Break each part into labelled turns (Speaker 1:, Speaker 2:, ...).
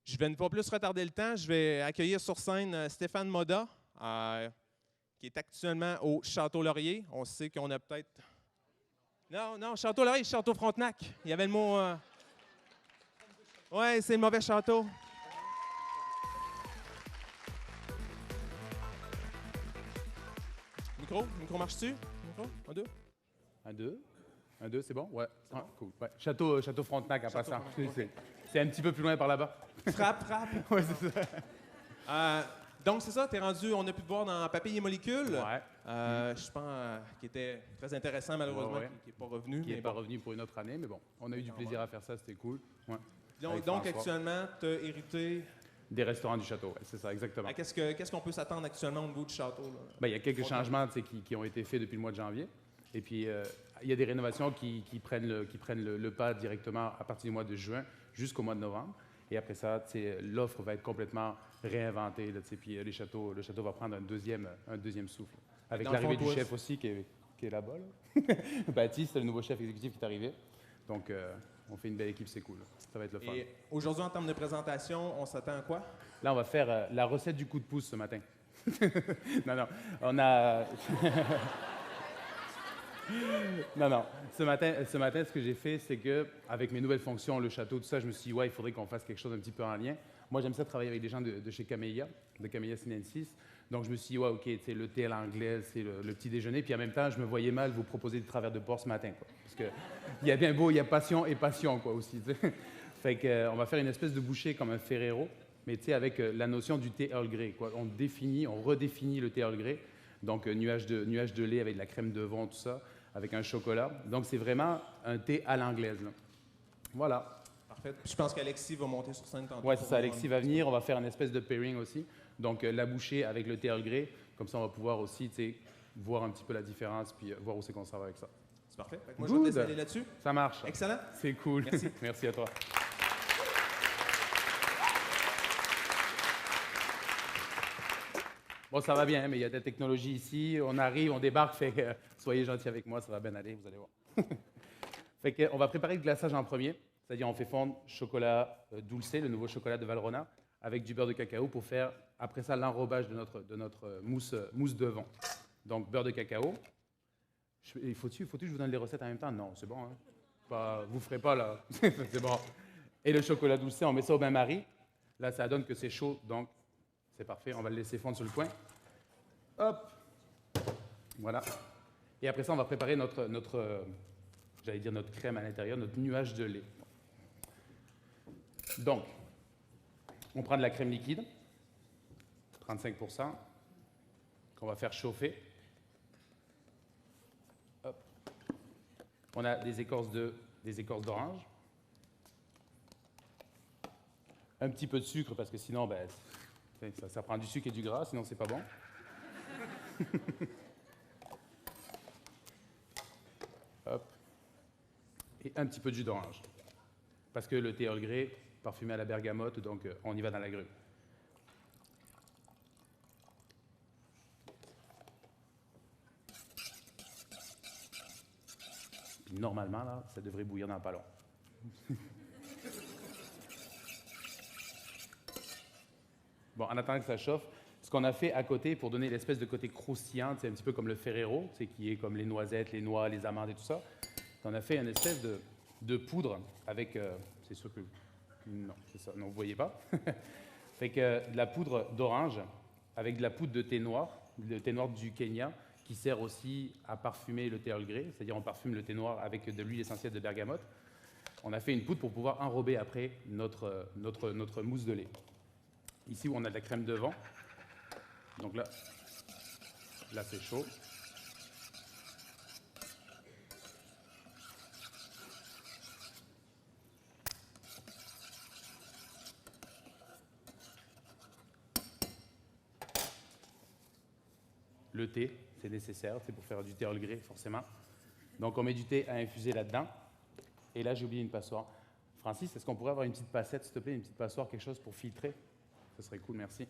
Speaker 1: Je vais ne pas plus retarder le temps. Je vais accueillir sur scène Stéphane Moda, qui est actuellement au Château Laurier. On sait qu'on a peut-être... Non, Château Laurier, Château Frontenac. Il y avait le mot... Ouais, c'est le mauvais château. Micro marche-tu? Micro, un, deux.
Speaker 2: Un, deux. Un, deux, c'est bon? Ouais. Ah, cool. Ouais. Château Frontenac, en passant. C'est un petit peu plus loin par là-bas.
Speaker 1: Frappe.
Speaker 2: Ouais, c'est ça.
Speaker 1: Donc, c'est ça, t'es rendu, on a pu te voir dans Papier et Molécules.
Speaker 2: Ouais.
Speaker 1: Je pense qui était très intéressant, malheureusement,
Speaker 2: Ouais.
Speaker 1: qui n'est pas revenu.
Speaker 2: Qui n'est pas revenu pour une autre année, mais bon, on a eu du plaisir à faire ça, c'était cool. Ouais.
Speaker 1: Donc actuellement, tu as hérité...
Speaker 2: Des restaurants du château, ouais, c'est ça, exactement.
Speaker 1: Qu'est-ce qu'on peut s'attendre actuellement au niveau du château?
Speaker 2: Ben, il y a quelques changements qui ont été faits depuis le mois de janvier. Et puis, il y a des rénovations qui prennent le pas directement à partir du mois de juin jusqu'au mois de novembre. Et après ça, l'offre va être complètement réinventée. Là, puis le château va prendre un deuxième souffle. Avec l'arrivée du chef aussi qui est là-bas. Là. Baptiste, le nouveau chef exécutif qui est arrivé. Donc, on fait une belle équipe, c'est cool. Ça va être le fun.
Speaker 1: Et aujourd'hui, en termes de présentation, on s'attend à quoi?
Speaker 2: Là, on va faire la recette du coup de pouce ce matin. Non, on a... Non. Ce matin, ce que j'ai fait, c'est que avec mes nouvelles fonctions, le château, tout ça, je me suis dit, ouais, il faudrait qu'on fasse quelque chose un petit peu en lien. Moi, j'aime ça travailler avec des gens de chez Camellia, de Camellia Sinensis. Donc, je me suis dit, ouais, OK, le thé à l'anglaise, c'est le petit déjeuner. Puis en même temps, je me voyais mal vous proposer des travers de porc ce matin, quoi. Parce que il y a bien beau, il y a passion et passion, quoi, aussi. T'sais. Fait que, on va faire une espèce de bouchée comme un Ferrero, mais avec la notion du thé Earl Grey, quoi. On redéfinit le thé Earl Grey. Donc, nuage de lait avec de la crème de vent, tout ça, avec un chocolat. Donc, c'est vraiment un thé à l'anglaise. Là. Voilà.
Speaker 1: Parfait. Je pense qu'Alexis va monter sur scène tantôt.
Speaker 2: Oui, c'est ça. Alexis va venir. On va faire une espèce de pairing aussi. Donc, la bouchée avec le thé Earl Grey. Comme ça, on va pouvoir aussi voir un petit peu la différence puis voir où c'est qu'on s'en va avec ça.
Speaker 1: C'est parfait. Moi, je vais te laisser aller là-dessus.
Speaker 2: Ça marche.
Speaker 1: Excellent.
Speaker 2: C'est cool.
Speaker 1: Merci.
Speaker 2: Merci à toi. Bon, ça va bien, mais il y a de la technologie ici. On arrive, on débarque, fait que soyez gentils avec moi, ça va bien aller, vous allez voir. Fait que, on va préparer le glaçage en premier, c'est-à-dire on fait fondre chocolat dulcé, le nouveau chocolat de Valrhona, avec du beurre de cacao pour faire, après ça, l'enrobage de notre mousse de vent. Donc, beurre de cacao. Faut-tu que je vous donne les recettes en même temps? Non, c'est bon. Hein? Vous ne ferez pas, là. C'est bon. Et le chocolat dulcé, on met ça au bain-marie. Là, ça donne que c'est chaud, donc c'est parfait. On va le laisser fondre sur le coin. Hop! Voilà. Et après ça, on va préparer notre crème à l'intérieur, notre nuage de lait. Donc, on prend de la crème liquide, 35%, qu'on va faire chauffer. Hop. On a des écorces d'orange. Un petit peu de sucre, parce que sinon, ça prend du sucre et du gras, sinon c'est pas bon. Hop. Et un petit peu de jus d'orange. Parce que le thé Earl Grey, parfumé à la bergamote, donc on y va dans la grue. Puis normalement, là, ça devrait bouillir dans pas long. Bon, en attendant que ça chauffe, ce qu'on a fait à côté pour donner l'espèce de côté croustillant, c'est un petit peu comme le Ferrero, qui est comme les noisettes, les noix, les amandes et tout ça. On a fait une espèce de poudre avec, c'est sûr que, non, c'est ça, non, vous voyez pas. Fait que de la poudre d'orange avec de la poudre de thé noir, le thé noir du Kenya, qui sert aussi à parfumer le thé Earl Grey, c'est-à-dire on parfume le thé noir avec de l'huile essentielle de bergamote. On a fait une poudre pour pouvoir enrober après notre mousse de lait. Ici, où on a de la crème de vent. Donc là c'est chaud. Le thé, c'est nécessaire, c'est pour faire du thé Earl Grey, forcément. Donc on met du thé à infuser là-dedans. Et là, j'ai oublié une passoire. Francis, est-ce qu'on pourrait avoir une petite passette, s'il te plaît, une petite passoire, quelque chose pour filtrer? Ce serait cool, merci.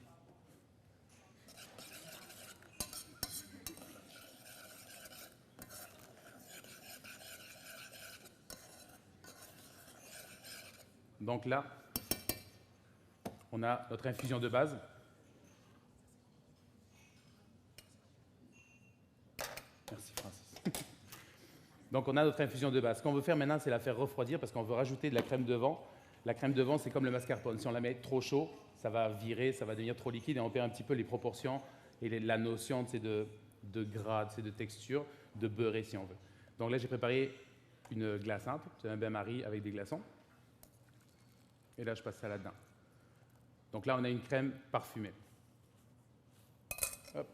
Speaker 2: Donc là, on a notre infusion de base. Merci Francis. Donc on a notre infusion de base. Ce qu'on veut faire maintenant, c'est la faire refroidir parce qu'on veut rajouter de la crème de vent. La crème de vent, c'est comme le mascarpone. Si on la met trop chaud, ça va virer, ça va devenir trop liquide et on perd un petit peu les proportions et la notion de gras, de texture, de beurré si on veut. Donc là, j'ai préparé une glaçante, c'est un bain-marie avec des glaçons. Et là, je passe ça là-dedans. Donc là, on a une crème parfumée. Hop.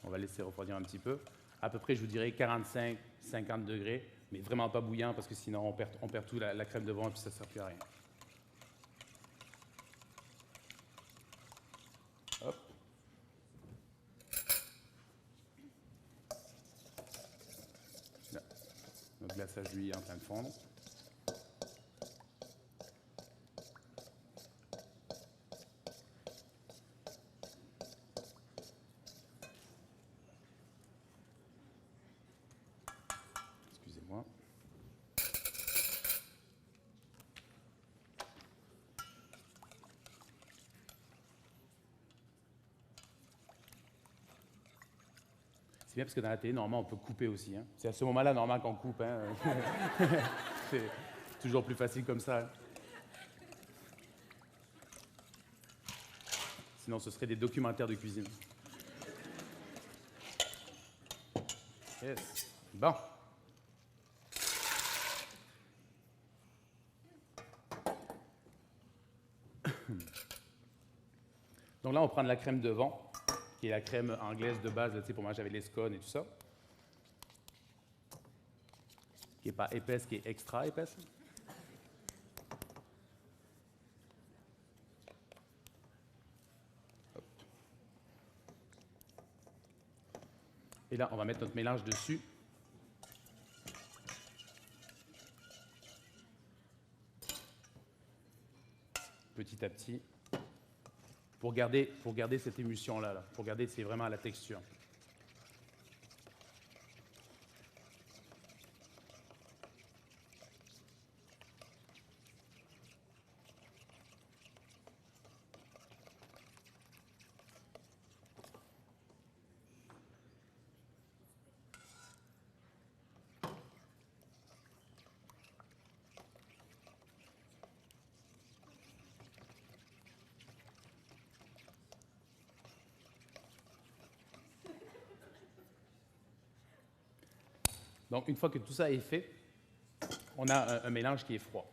Speaker 2: On va laisser refroidir un petit peu. À peu près, je vous dirais 45-50 degrés, mais vraiment pas bouillant parce que sinon on perd tout la crème de vent et puis ça ne sert plus à rien. Hop. Là, notre glaçage lui est en train de fondre. Excusez-moi. C'est bien parce que dans la télé, normalement, on peut couper aussi. Hein. C'est à ce moment-là, normalement, qu'on coupe. Hein. C'est toujours plus facile comme ça. Hein. Sinon, ce serait des documentaires de cuisine. Yes. Bon. Donc là, on prend de la crème de vent, qui est la crème anglaise de base, là, pour manger avec les scones et tout ça. Qui n'est pas épaisse, qui est extra épaisse. Hop. Et là, on va mettre notre mélange dessus. Petit à petit. Pour garder cette émulsion-là, pour garder c'est vraiment la texture. Donc, une fois que tout ça est fait, on a un mélange qui est froid.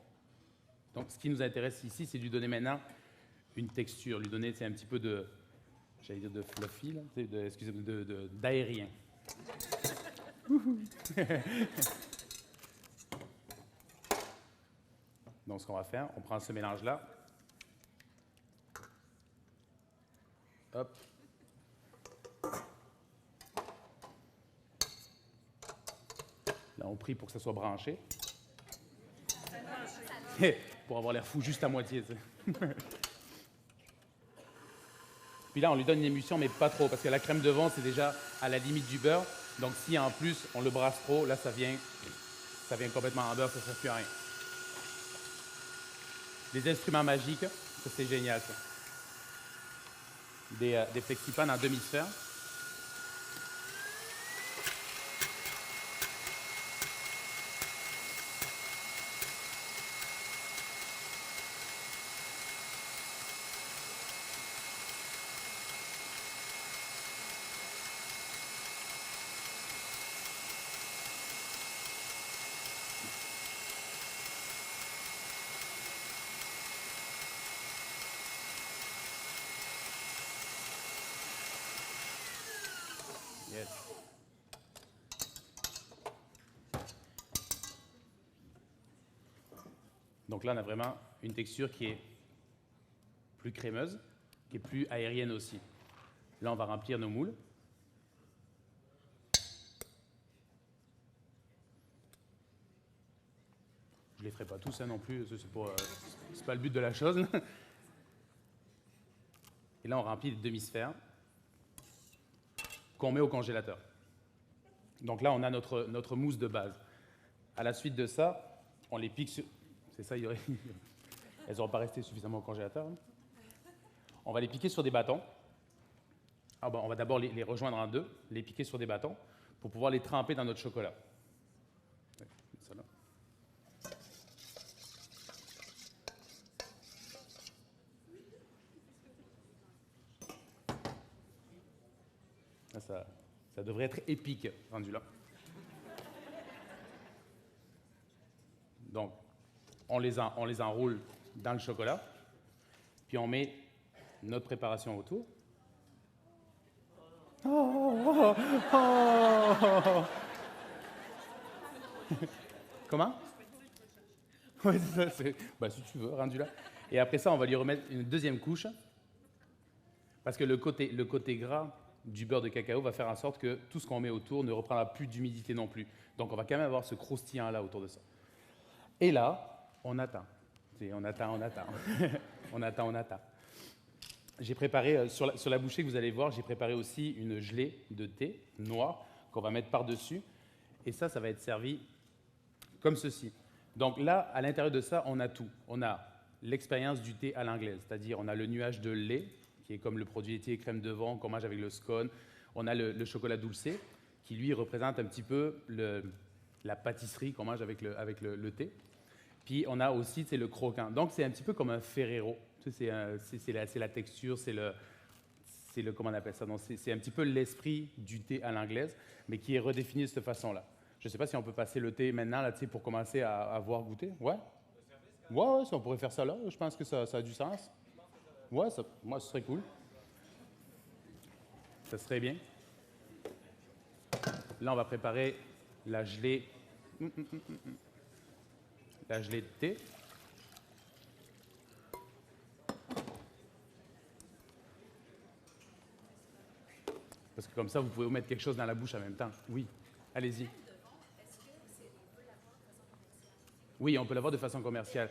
Speaker 2: Donc, ce qui nous intéresse ici, c'est de lui donner maintenant une texture, lui donner un petit peu de, j'allais dire de fluffy, là, excusez-moi, d'aérien. Donc, ce qu'on va faire, on prend ce mélange-là. Hop. Là, on prie pour que ça soit branché. Pour avoir l'air fou juste à moitié. Puis là, on lui donne une émulsion, mais pas trop, parce que la crème de vent, c'est déjà à la limite du beurre. Donc, si en plus, on le brasse trop, là, ça vient complètement en beurre, ça ne sert plus à rien. Les instruments magiques, ça, c'est génial, ça. Des flexipanes en demi-sphère. Yes. Donc là, on a vraiment une texture qui est plus crémeuse, qui est plus aérienne aussi. Là, on va remplir nos moules. Je ne les ferai pas tous non plus, c'est pas le but de la chose. Et là, on remplit les demi-sphères. qu'on met au congélateur. Donc là, on a notre mousse de base. À la suite de ça, on les pique sur... C'est ça, elles n'auront pas resté suffisamment au congélateur. Hein. On va les piquer sur des bâtons. Ah bon, on va d'abord les rejoindre en deux, les piquer sur des bâtons, pour pouvoir les tremper dans notre chocolat. Ouais, ça là. Ça devrait être épique, rendu là. Donc, on les enroule dans le chocolat, puis on met notre préparation autour. Oh, oh, oh. Comment? Oui, c'est ça. Ben, si tu veux, rendu là. Et après ça, on va lui remettre une deuxième couche, parce que le côté gras du beurre de cacao va faire en sorte que tout ce qu'on met autour ne reprendra plus d'humidité non plus. Donc, on va quand même avoir ce croustillant-là autour de ça. Et là, on attend. On attend. on attend. J'ai préparé, sur la bouchée que vous allez voir, j'ai préparé aussi une gelée de thé noir qu'on va mettre par-dessus. Et ça va être servi comme ceci. Donc là, à l'intérieur de ça, on a tout. On a l'expérience du thé à l'anglaise, c'est-à-dire on a le nuage de lait, qui est comme le produit laitier crème de vent qu'on mange avec le scone. On a le chocolat dulcé, qui lui représente un petit peu la pâtisserie qu'on mange avec le thé. Puis on a aussi le croquant. Donc c'est un petit peu comme un Ferrero. C'est la texture, c'est le comment on appelle ça. Donc c'est un petit peu l'esprit du thé à l'anglaise, mais qui est redéfini de cette façon-là. Je ne sais pas si on peut passer le thé maintenant là, pour commencer à voir goûter. Ouais? Ouais, si on pourrait faire ça là, je pense que ça a du sens. Ouais, moi, ce serait cool. Ça serait bien. Là, on va préparer la gelée de thé. Parce que comme ça, vous pouvez vous mettre quelque chose dans la bouche en même temps. Oui, allez-y. Oui, on peut l'avoir de façon commerciale.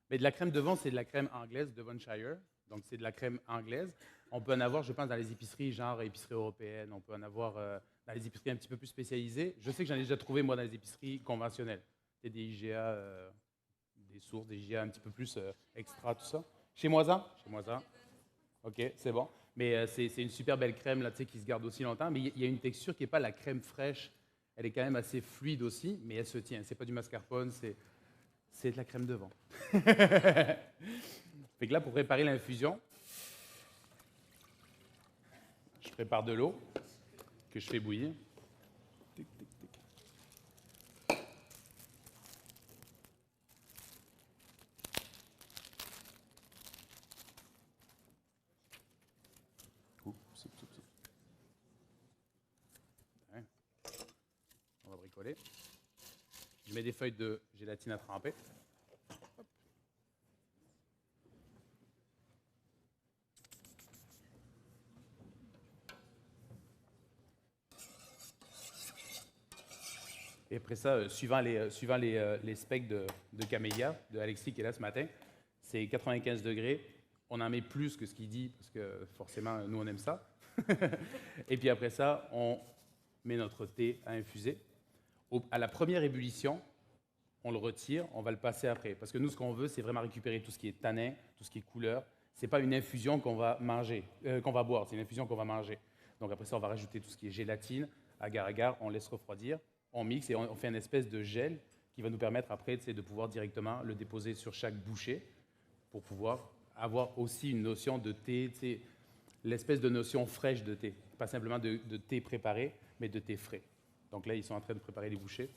Speaker 2: Mais de la crème de vent, c'est de la crème anglaise, Devonshire. Donc, c'est de la crème anglaise. On peut en avoir, je pense, dans les épiceries, genre épicerie européenne. On peut en avoir dans les épiceries un petit peu plus spécialisées. Je sais que j'en ai déjà trouvé, moi, dans les épiceries conventionnelles. C'est des IGA, des sources, des IGA un petit peu plus extra, tout ça. Chez moi, ça? Chez moi, ça. OK, c'est bon. Mais c'est une super belle crème là, qui se garde aussi longtemps. Mais il y a une texture qui n'est pas la crème fraîche. Elle est quand même assez fluide aussi, mais elle se tient. C'est pas du mascarpone, c'est de la crème de vent. Fait que là, pour préparer l'infusion, je prépare de l'eau que je fais bouillir. Tic, tic, tic. On va bricoler. Je mets des feuilles de gélatine à tremper. Hop. Et après ça, suivant les specs de camélia, de Alexis qui est là ce matin, c'est 95 degrés. On en met plus que ce qu'il dit, parce que forcément, nous, on aime ça. Et puis après ça, on met notre thé à infuser. À la première ébullition, on le retire, on va le passer après. Parce que nous, ce qu'on veut, c'est vraiment récupérer tout ce qui est tanin, tout ce qui est couleur. Ce n'est pas une infusion qu'on va manger, qu'on va boire, c'est une infusion qu'on va manger. Donc après ça, on va rajouter tout ce qui est gélatine, agar-agar, on laisse refroidir, on mixe et on fait une espèce de gel qui va nous permettre après de pouvoir directement le déposer sur chaque bouchée pour pouvoir avoir aussi une notion de thé, l'espèce de notion fraîche de thé. Pas simplement de thé préparé, mais de thé frais. Donc là, ils sont en train de préparer les bouchées.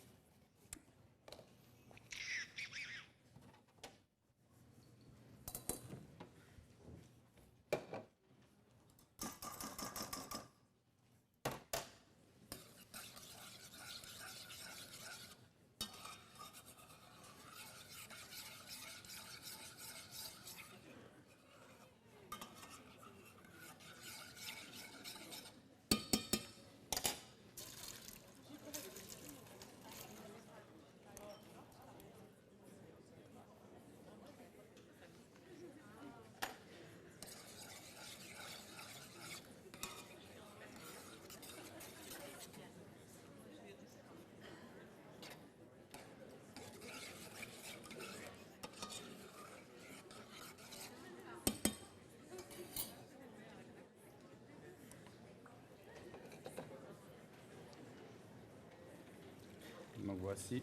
Speaker 2: Voici.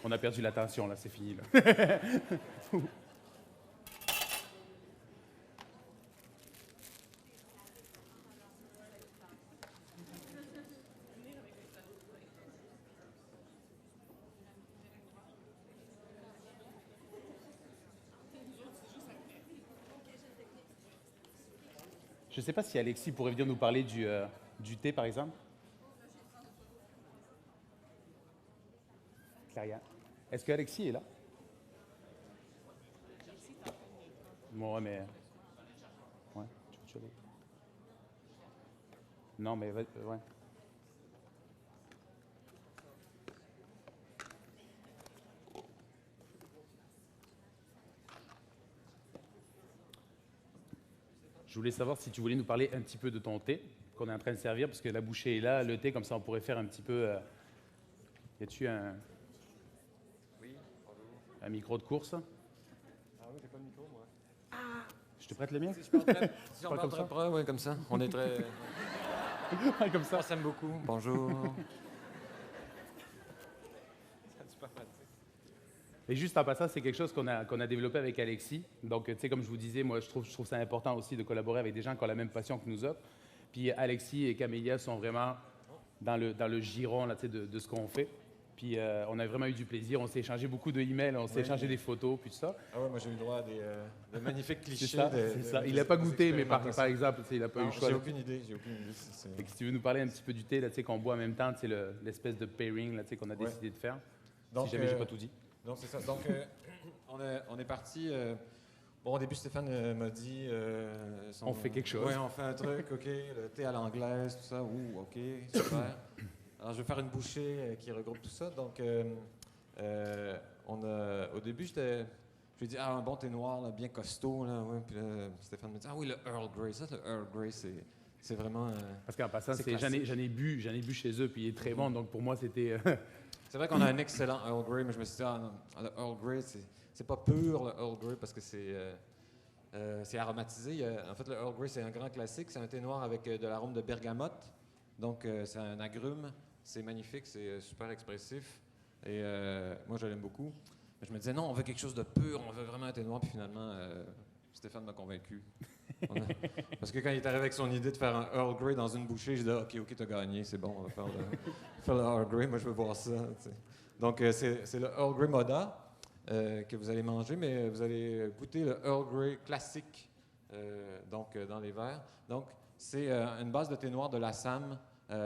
Speaker 2: On a perdu l'attention, là, c'est fini. Là. Je ne sais pas si Alexis pourrait venir nous parler du thé, par exemple. Claria. Est-ce que Alexis est là? Bon, mais... Ouais, tu veux aller? Non, mais... Ouais. Je voulais savoir si tu voulais nous parler un petit peu de ton thé qu'on est en train de servir, parce que la bouchée est là, le thé, comme ça on pourrait faire un petit peu... Y a-tu un...
Speaker 3: Oui, bonjour.
Speaker 2: Un micro de course?
Speaker 3: Ah oui, j'ai pas de micro, moi.
Speaker 2: Je te prête le mien?
Speaker 3: Si je parle très, si on
Speaker 2: Pas
Speaker 3: parle
Speaker 2: comme
Speaker 3: très
Speaker 2: ça?
Speaker 3: près, oui, comme ça. On est très...
Speaker 2: Ouais, comme ça.
Speaker 3: On s'aime beaucoup. Bonjour. C'est super pratique.
Speaker 2: Et juste en passant, c'est quelque chose qu'on a développé avec Alexis. Donc, tu sais, comme je vous disais, moi, je trouve ça important aussi de collaborer avec des gens qui ont la même passion que nous autres. Puis Alexis et Camélia sont vraiment dans le giron là, tu sais, de ce qu'on fait. Puis on a vraiment eu du plaisir. On s'est échangé beaucoup de emails, on s'est échangé des photos, puis tout ça.
Speaker 3: Ah ouais, moi j'ai eu le droit à de magnifiques clichés.
Speaker 2: C'est ça. Il n'a pas goûté, mais par exemple, tu sais, il n'a pas eu le choix.
Speaker 3: J'ai
Speaker 2: là.
Speaker 3: aucune idée.
Speaker 2: Fait que si tu veux nous parler un petit peu du thé là, tu sais, qu'on boit en même temps, tu sais, l'espèce de pairing là, tu sais, qu'on a
Speaker 3: Ouais.
Speaker 2: décidé de faire.
Speaker 3: Donc,
Speaker 2: si jamais j'ai pas tout dit.
Speaker 3: Donc c'est ça. Donc on est parti. Bon, au début, Stéphane m'a dit...
Speaker 2: On fait quelque chose.
Speaker 3: Oui, on fait un truc, OK. Le thé à l'anglaise, tout ça. Ouh, OK, super. Alors, je vais faire une bouchée qui regroupe tout ça. Donc, au début, je lui ai dit, un bon thé noir, là, bien costaud. Là, ouais. Puis là, Stéphane me dit, ah oui, le Earl Grey. Ça, le Earl Grey, c'est vraiment...
Speaker 2: Parce qu'en passant,
Speaker 3: c'est
Speaker 2: j'en ai
Speaker 3: classique.
Speaker 2: bu chez eux, puis il est très bon. Donc pour moi, c'était...
Speaker 3: C'est vrai qu'on a un excellent Earl Grey, mais je me suis dit, non, le Earl Grey, c'est pas pur, le Earl Grey, parce que c'est aromatisé. En fait, le Earl Grey, c'est un grand classique. C'est un thé noir avec de l'arôme de bergamote. Donc, c'est un agrume. C'est magnifique, c'est super expressif. Et moi, je l'aime beaucoup. Mais je me disais, non, on veut quelque chose de pur, on veut vraiment un thé noir. Puis finalement, Stéphane m'a convaincu. Parce que quand il est arrivé avec son idée de faire un Earl Grey dans une bouchée, j'ai dit, OK, t'as gagné, c'est bon, on va faire le Earl Grey. Moi, je veux voir ça. T'sais. Donc, c'est le Earl Grey Moda que vous allez manger, mais vous allez goûter le Earl Grey classique, dans les verres. Donc, c'est une base de thé noir de l'Assam.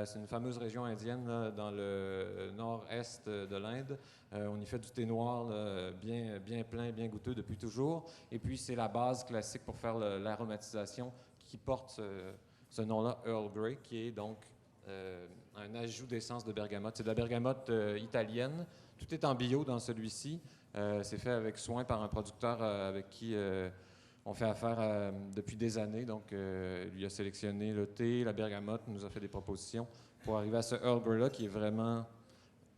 Speaker 3: C'est une fameuse région indienne là, dans le nord-est de l'Inde. On y fait du thé noir là, bien plein, bien goûteux depuis toujours. Et puis, c'est la base classique pour faire l'aromatisation qui porte ce nom-là, Earl Grey, qui est donc un ajout d'essence de bergamote. C'est de la bergamote italienne. Tout est en bio dans celui-ci. C'est fait avec soin par un producteur avec qui on fait affaire depuis des années. Donc, lui a sélectionné le thé, la bergamote, nous a fait des propositions pour arriver à ce Earl Grey-là qui est vraiment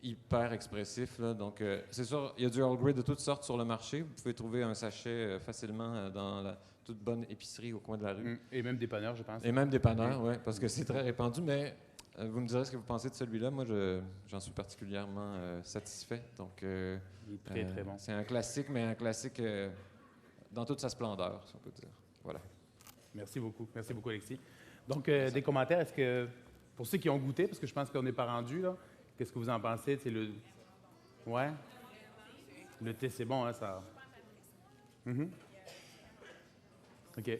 Speaker 3: hyper expressif. Là. Donc, c'est sûr, il y a du Earl Grey de toutes sortes sur le marché. Vous pouvez trouver un sachet facilement dans la toute bonne épicerie au coin de la rue.
Speaker 2: Et même dépanneur, je pense.
Speaker 3: Et même dépanneur, oui, parce que c'est très répandu. Mais vous me direz ce que vous pensez de celui-là. Moi, j'en suis particulièrement satisfait. Donc,
Speaker 2: Il est très, très bon.
Speaker 3: c'est un classique, mais un classique dans toute sa splendeur, si on peut dire. Voilà.
Speaker 2: Merci beaucoup, Alexis. Donc, des commentaires, est-ce que, pour ceux qui ont goûté, parce que je pense qu'on n'est pas rendu, là, qu'est-ce que vous en pensez? C'est le... Ouais? Le thé, c'est bon, hein, ça... Mhm. OK.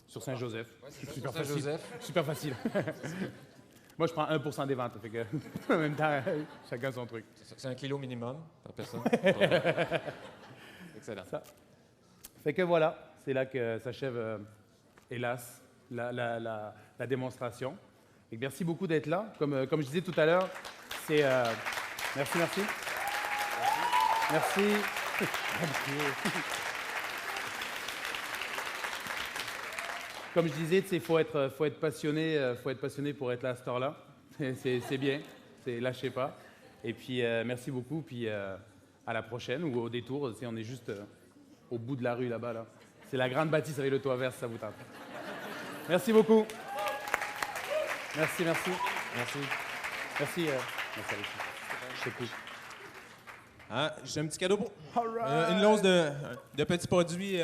Speaker 2: Sur Saint-Joseph.
Speaker 3: Ouais, c'est ça,
Speaker 2: Super
Speaker 3: sur
Speaker 2: facile.
Speaker 3: Saint-Joseph.
Speaker 2: Super facile. Moi, je prends 1% des ventes, fait que, en même temps, chacun son truc.
Speaker 3: C'est 1 kilo minimum par personne. Excellent.
Speaker 2: Ça. Fait que voilà, c'est là que s'achève, hélas, la démonstration. Et merci beaucoup d'être là. Comme je disais tout à l'heure, c'est... merci. Merci. Comme je disais, il faut être passionné pour être là à cette heure-là. C'est bien, lâchez pas. Et puis, merci beaucoup. Puis, à la prochaine ou au détour. On est juste au bout de la rue là-bas. Là. C'est la grande bâtisse avec le toit vert, si ça vous tente. Merci beaucoup. Merci.
Speaker 3: Merci.
Speaker 2: Merci, Alexis. Je t'écoute.
Speaker 1: Ah, j'ai un petit cadeau pour une lance de petits produits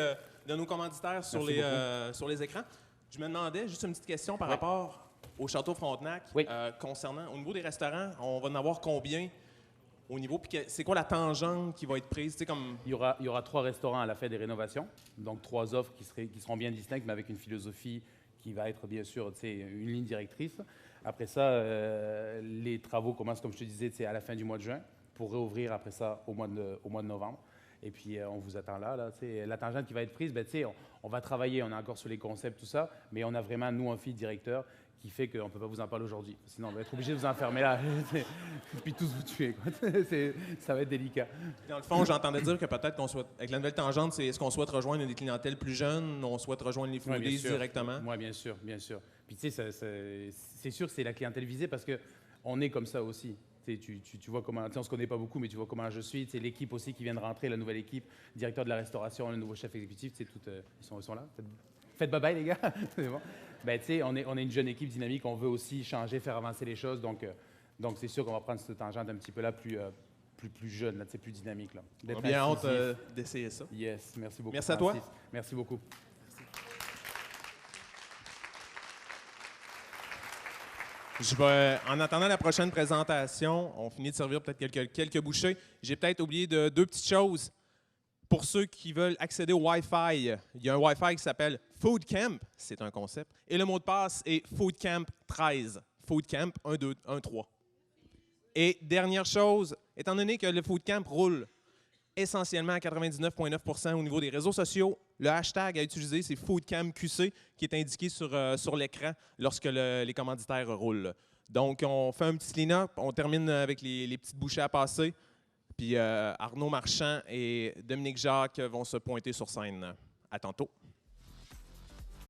Speaker 1: de nos commanditaires sur les écrans. Je me demandais juste une petite question par rapport au Château Frontenac.
Speaker 2: Oui.
Speaker 1: Concernant, au niveau des restaurants, on va en avoir combien au niveau, puis c'est quoi la tangente qui va être prise? Tu sais, comme...
Speaker 2: Il y aura 3 restaurants à la fête des rénovations, donc 3 offres qui seront bien distinctes, mais avec une philosophie qui va être bien sûr une ligne directrice. Après ça, les travaux commencent, comme je te disais, à la fin du mois de juin, pour réouvrir après ça au mois de novembre. Et puis, on vous attend là. La tangente qui va être prise, on va travailler, on est encore sur les concepts, tout ça, mais on a vraiment, nous, un fil directeur qui fait qu'on ne peut pas vous en parler aujourd'hui. Sinon, on va être obligé de vous enfermer là, puis tous vous tuer. Ça va être délicat.
Speaker 1: Dans le fond, j'entendais dire que peut-être qu'on souhaite, avec la nouvelle tangente, est-ce qu'on souhaite rejoindre des clientèles plus jeunes, on souhaite rejoindre les foodies directement?
Speaker 2: Oui, bien sûr. Puis tu sais, c'est sûr que c'est la clientèle visée parce qu'on est comme ça aussi. Tu vois comment, on ne se connaît pas beaucoup, mais tu vois comment je suis. L'équipe aussi qui vient de rentrer, la nouvelle équipe, directeur de la restauration, le nouveau chef exécutif, ils sont là. Faites bye-bye, les gars. C'est bon. On est une jeune équipe dynamique, on veut aussi changer, faire avancer les choses. Donc c'est sûr qu'on va prendre cette tangente un petit peu là, plus jeune, là, plus dynamique. Là.
Speaker 1: On a bien hâte d'essayer ça.
Speaker 2: Yes, merci beaucoup.
Speaker 1: Merci à toi.
Speaker 2: Merci beaucoup.
Speaker 1: Je vais, en attendant la prochaine présentation, on finit de servir peut-être quelques bouchées. J'ai peut-être oublié deux petites choses. Pour ceux qui veulent accéder au Wi-Fi, il y a un Wi-Fi qui s'appelle Food Camp, c'est un concept, et le mot de passe est Food Camp 13. Food Camp 1, 2, 1, 3. Et dernière chose, étant donné que le Food Camp roule essentiellement à 99,9% au niveau des réseaux sociaux, le hashtag à utiliser, c'est FoodCampQC, qui est indiqué sur l'écran lorsque les commanditaires roulent. Donc, on fait un petit clean-up, on termine avec les petites bouchées à passer, puis Arnaud Marchand et Dominique Jacques vont se pointer sur scène. À tantôt.